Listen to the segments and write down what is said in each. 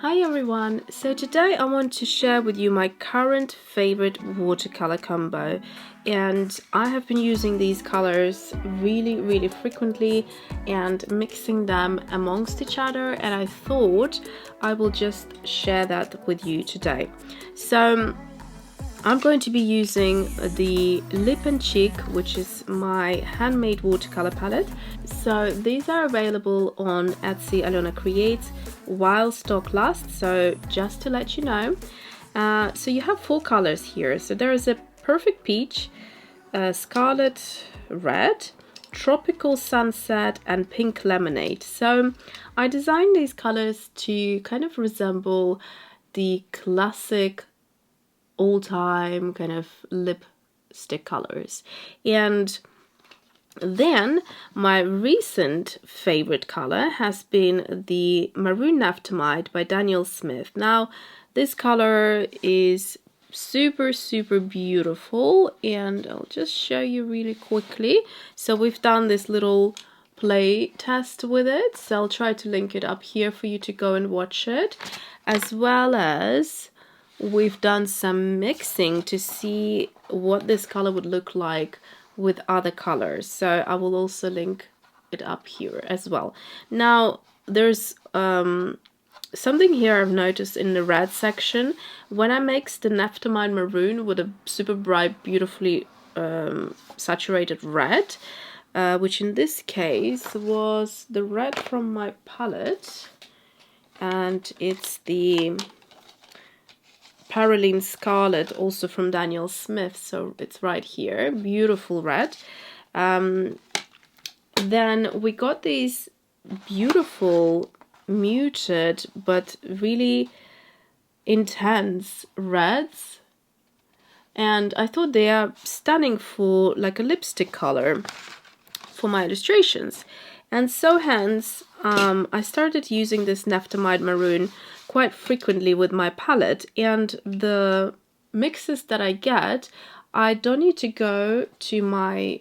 Hi everyone, so today I want to share with you my current favorite watercolor combo, and I have been using these colors really frequently and mixing them amongst each other, and I thought I will just share that with you today. So I'm going to be using the Lip Cheek, which is my handmade watercolor palette. So these are available on ESSIE Alyona Creates while stock lasts, so just to let you know. So you have 4 colors here. So there is a perfect peach, scarlet red, tropical sunset, and pink lemonade. So I designed these colors to kind of resemble the classic all-time kind of lipstick colors. And then my recent favorite color has been the Maroon Naphthamide by Daniel Smith. Now this color is super beautiful, and I'll just show you really quickly. So we've done this little play test with it, so I'll try to link it up here for you to go and watch it, as well as we've done some mixing to see what this color would look like with other colors. So I will also link it up here as well. Now there's something here I've noticed in the red section. When I mixed the Naphthamide Maroon with a super bright, beautifully saturated red, which in this case was the red from my palette, and it's the Paraline Scarlet, also from Daniel Smith, so it's right here, beautiful red. Then we got these beautiful muted but really intense reds, and I thought they are stunning for like a lipstick color for my illustrations. And so hence I started using this Naphthamide Maroon quite frequently with my palette, and the mixes that I get, I don't need to go to my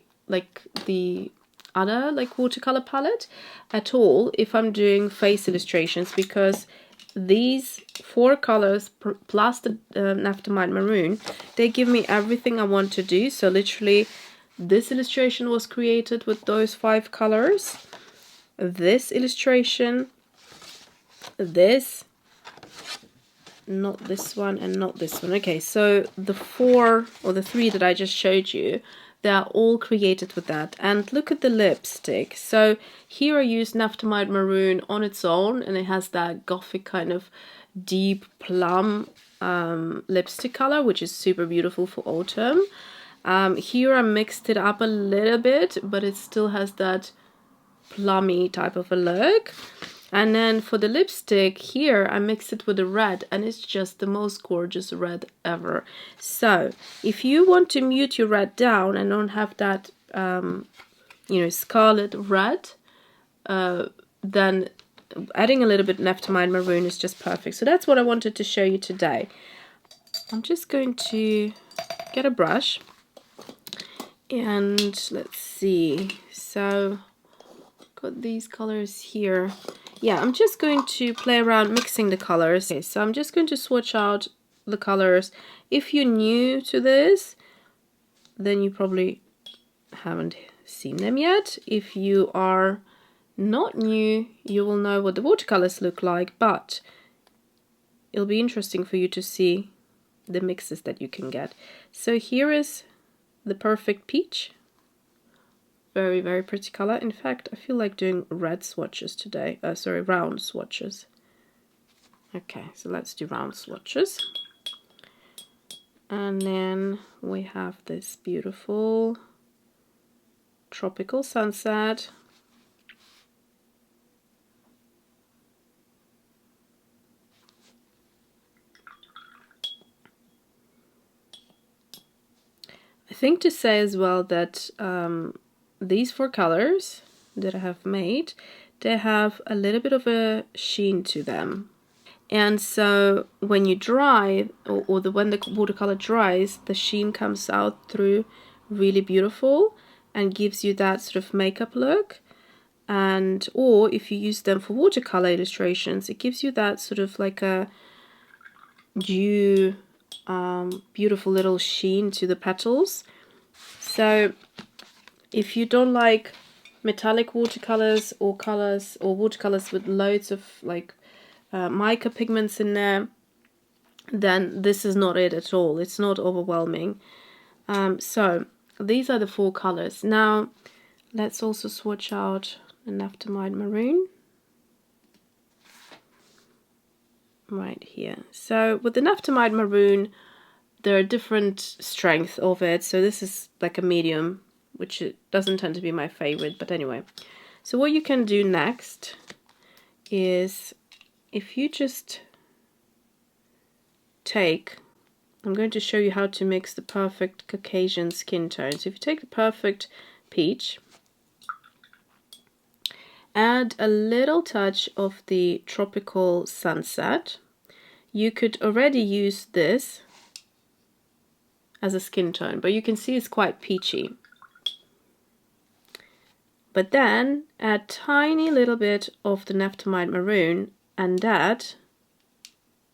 the other watercolor palette at all if I'm doing face illustrations, because these 4 colors plus the Naphthamide Maroon, they give me everything I want to do. So literally this illustration was created with those 5 colors, this illustration, this, not this one, and not this one. Okay, so the 4 or the 3 that I just showed you, they're all created with that. And look at the lipstick. So here I used Naphthamide Maroon on its own, and it has that gothic kind of deep plum lipstick color, which is super beautiful for autumn. Here I mixed it up a little bit, but it still has that plummy type of a look. And then for the lipstick here, I mixed it with the red, and it's just the most gorgeous red ever. So if you want to mute your red down and don't have that scarlet red, then adding a little bit Naphthamide Maroon is just perfect. So that's what I wanted to show you today. I'm just going to get a brush, and let's see. So got these colors here. Yeah, I'm just going to play around mixing the colors. Okay, so I'm just going to swatch out the colors. If you're new to this, then you probably haven't seen them yet. If you are not new, you will know what the watercolors look like, but it'll be interesting for you to see the mixes that you can get. So here is the perfect peach. Very pretty color. In fact, I feel like doing red swatches today. Sorry, round swatches. Okay, so let's do round swatches. And then we have this beautiful tropical sunset. I think to say as well that these 4 colors that I have made, they have a little bit of a sheen to them. And so when you dry, when the watercolor dries, the sheen comes out through really beautiful and gives you that sort of makeup look. and or if you use them for watercolor illustrations, it gives you that sort of like a dew, beautiful little sheen to the petals. So if you don't like metallic watercolors or colors or watercolors with loads of like mica pigments in there, then this is not it at all. It's not overwhelming. So these are the 4 colors. Now let's also swatch out the Naphthamide Maroon right here. So with the Naphthamide Maroon, there are different strengths of it. So this is like a medium, which it doesn't tend to be my favorite, but anyway. So what you can do next is, if you just take, I'm going to show you how to mix the perfect Caucasian skin tone. So if you take the perfect peach, add a little touch of the tropical sunset. You could already use this as a skin tone, but you can see it's quite peachy. But then add tiny little bit of the Naphthamide Maroon, and that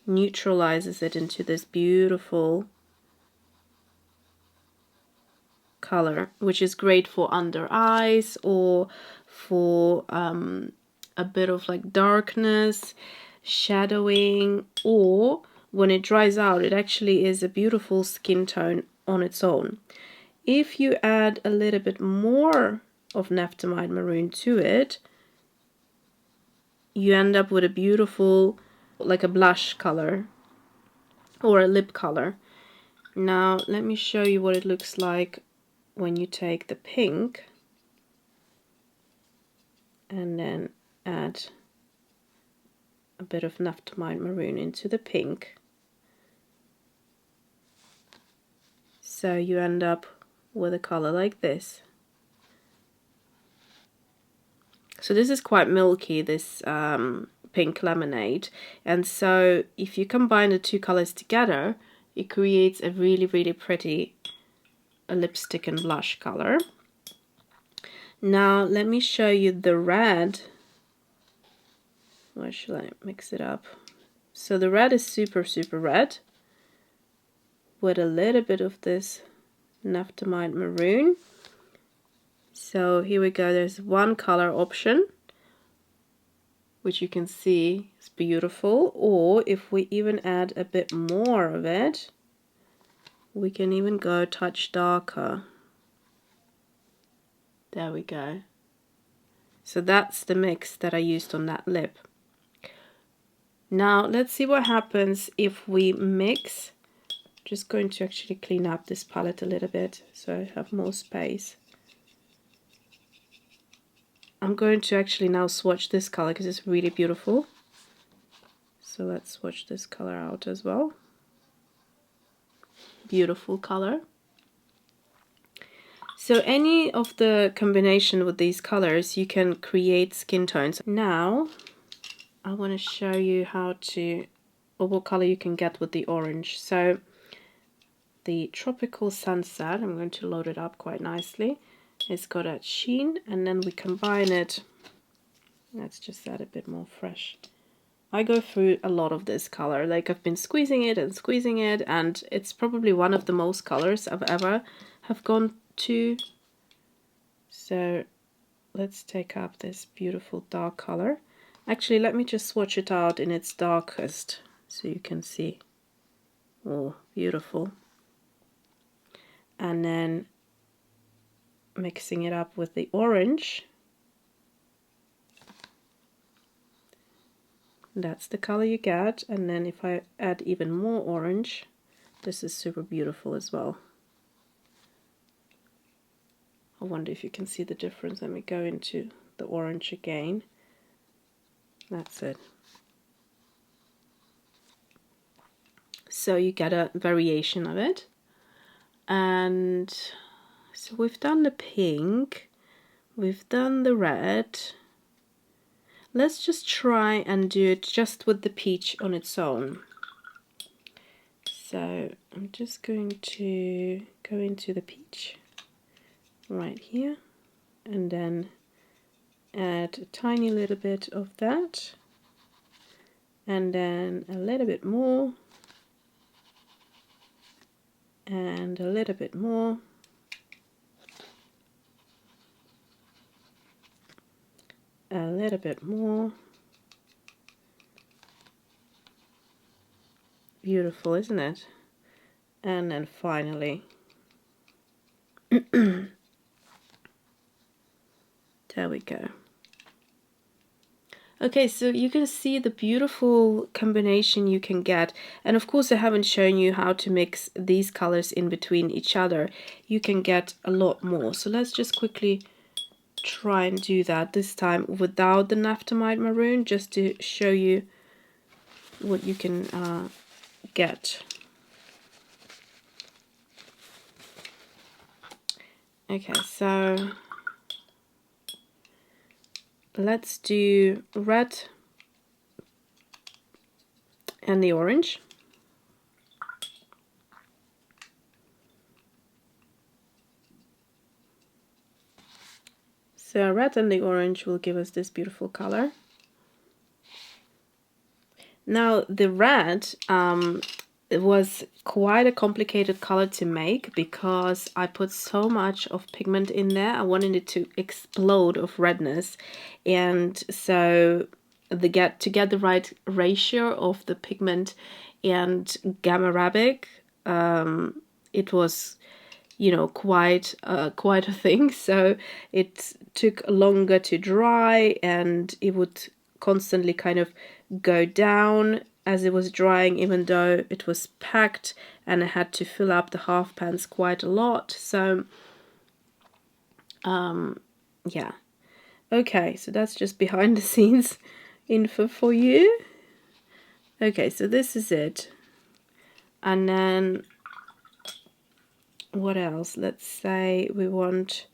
neutralizes it into this beautiful color, which is great for under eyes or for a bit of like darkness, shadowing, or when it dries out, it actually is a beautiful skin tone on its own. If you add a little bit more of Naphthamide Maroon to it, you end up with a beautiful, like a blush color or a lip color. Now let me show you what it looks like when you take the pink and then add a bit of Naphthamide Maroon into the pink. So you end up with a color like this. So this is quite milky, this pink lemonade, and so if you combine the 2 colors together, it creates a really, really pretty lipstick and blush color. Now let me show you the red. Where should I mix it up? So the red is super, super red with a little bit of this Naphthamide Maroon. So here we go, there's 1 color option, which you can see is beautiful. Or if we even add a bit more of it, we can even go a touch darker. There we go. So that's the mix that I used on that lip. Now let's see what happens if we mix. Just going to actually clean up this palette a little bit so I have more space. I'm going to actually now swatch this color because it's really beautiful. So let's swatch this color out as well. Beautiful color. So any of the combination with these colors, you can create skin tones. Now I want to show you how to, or what color you can get with the orange. So the tropical sunset, I'm going to load it up quite nicely. It's got a sheen, and then we combine it. Let's just add a bit more fresh. I go through a lot of this color, like I've been squeezing it, and it's probably one of the most colors I've ever have gone to. So let's take up this beautiful dark color. Actually, let me just swatch it out in its darkest so you can see. Oh, beautiful. And then mixing it up with the orange. That's the color you get. And then if I add even more orange, this is super beautiful as well. I wonder if you can see the difference. Let me go into the orange again. That's it. So you get a variation of it. And so we've done the pink, we've done the red. Let's just try and do it just with the peach on its own. So I'm just going to go into the peach right here, and then add a tiny little bit of that, and then a little bit more, and a little bit more, a little bit more. Beautiful, isn't it? And then finally there we go. Okay, so you can see the beautiful combination you can get, and of course I haven't shown you how to mix these colors in between each other. You can get a lot more, so let's just quickly try and do that, this time without the Naphthamide Maroon, just to show you what you can get. Okay, so let's do red and the orange. So red and the orange will give us this beautiful color. Now the red, it was quite a complicated color to make because I put so much of pigment in there. I wanted it to explode of redness, and so to get the right ratio of the pigment and Gamma Arabic, it was, you know, quite a thing. So it took longer to dry, and it would constantly kind of go down as it was drying, even though it was packed, and I had to fill up the half pans quite a lot. So yeah, okay, so that's just behind the scenes info for you. Okay, so this is it. And then what else? Let's say we want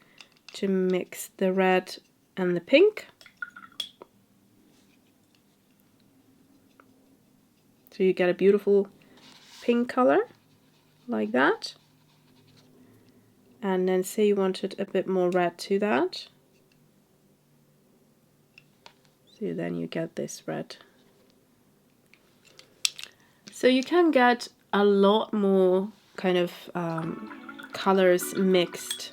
to mix the red and the pink. So you get a beautiful pink color like that. And then say you wanted a bit more red to that. So then you get this red. So you can get a lot more kind of colors mixed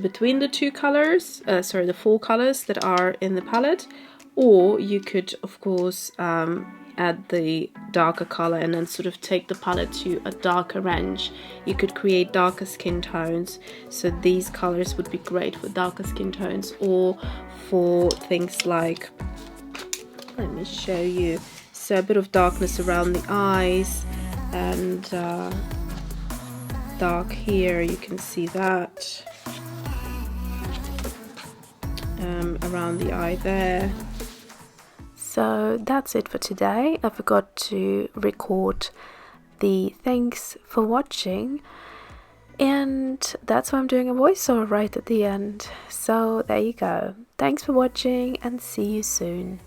between the two colors, the four colors that are in the palette, or you could of course add the darker color and then sort of take the palette to a darker range. You could create darker skin tones, so these colors would be great for darker skin tones, or for things like, let me show you, so a bit of darkness around the eyes and dark here, you can see that around the eye there. So that's it for today. I forgot to record the thanks for watching, and that's why I'm doing a voiceover right at the end. So there you go. Thanks for watching, and see you soon.